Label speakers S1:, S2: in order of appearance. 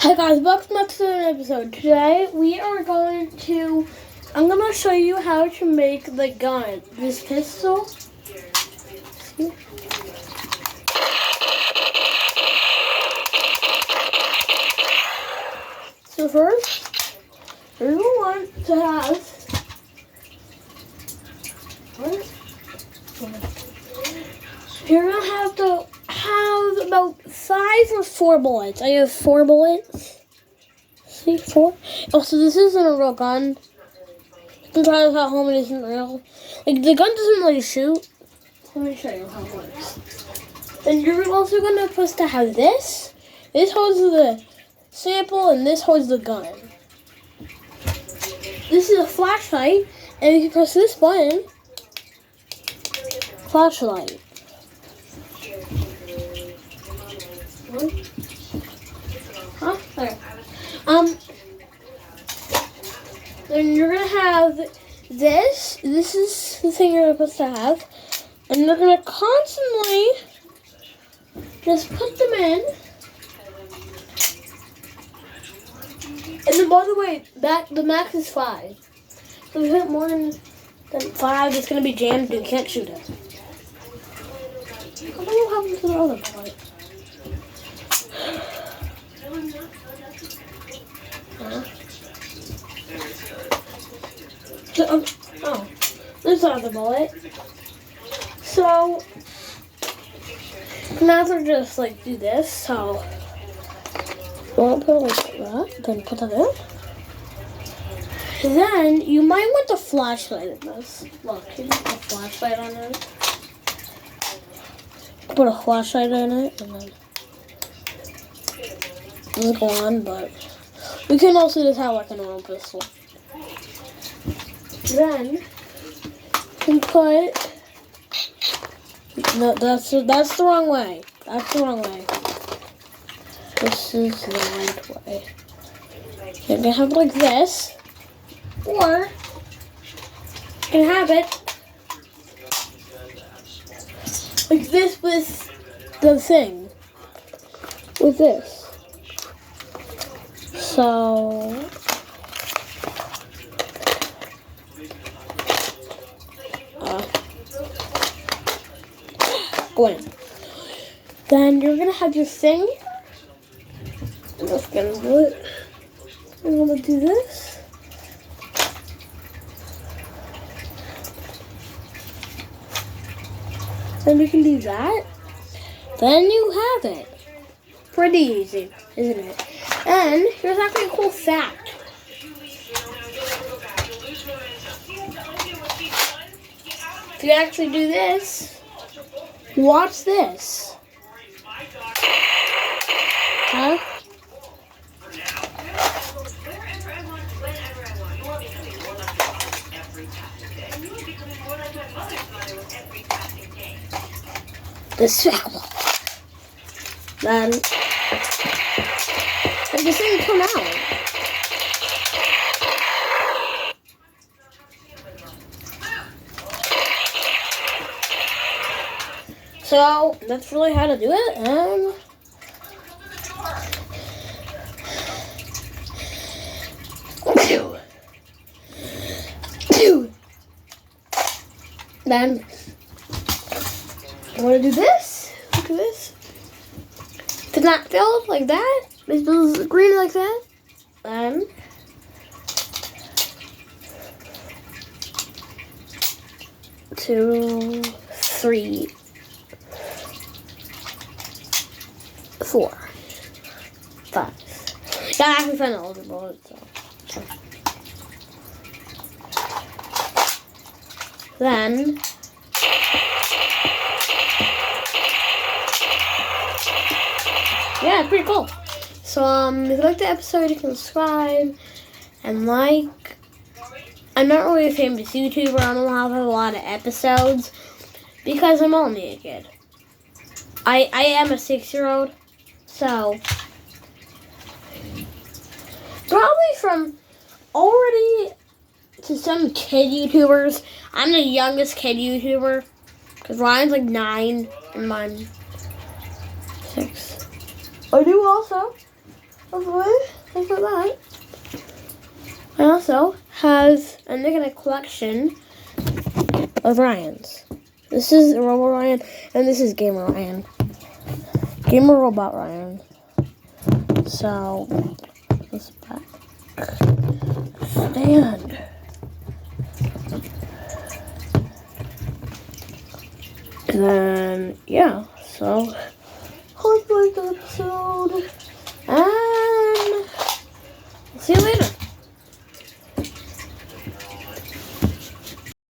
S1: Hi guys, welcome back to another episode. Today I'm gonna show you how to make the gun. This pistol. See? So first, we want to have you're gonna have to have about 5 or 4 bullets. I have 4 bullets. See, 4. Also, this isn't a real gun. You can try this at home. It isn't real. Like, the gun doesn't really shoot. Let me show you how it works. Then you're also gonna supposed to have this. This holds the sample, and this holds the gun. This is a flashlight, and you can press this button. Flashlight. Huh? There. Then you're gonna have this. This is the thing you're supposed to have, and you're gonna constantly just put them in. And then, by the way, the max is 5. So if you hit more than 5, it's gonna be jammed and you can't shoot it. I don't know what happened to the other part. There's another bullet. So now to just like do this. So we'll put it like that. Then put that in. Then you might want the flashlight in this. Look, you put a flashlight on it. Put a flashlight in it, and then it'll go on. But we can also just have like a normal pistol. Then you can put. No, that's the wrong way. That's the wrong way. This is the right way. You're gonna have it like this, or you can have it like this with the thing. With this. So. Go in. Then you're gonna have your thing. I'm just gonna do it. I'm gonna do this. Then you can do that. Then you have it. Pretty easy, isn't it? And here's actually a cool fact. If you actually do this, watch this. Huh? The circle. Then this thing come out. So that's really how to do it, and then I want to do this. Look at this. It's not filled like that. It's green like that. Then 2, 3, 4, 5. Yeah, I can find all the bullets. So. Then yeah, it's pretty cool. So if you like the episode, you can subscribe and like. I'm not really a famous YouTuber. I don't have a lot of episodes because I'm only a kid. I am a 6-year-old. So, probably from already to some kid YouTubers, I'm the youngest kid YouTuber. Because Ryan's like 9 and I'm 6. I do also Look at that. I also have a Nickinack collection of Ryans. This is Robo Ryan, and this is Gamer Ryan. Gamer Robot Ryan. So, this back. Stand. And then, yeah, so, hope you liked the episode, and see you later.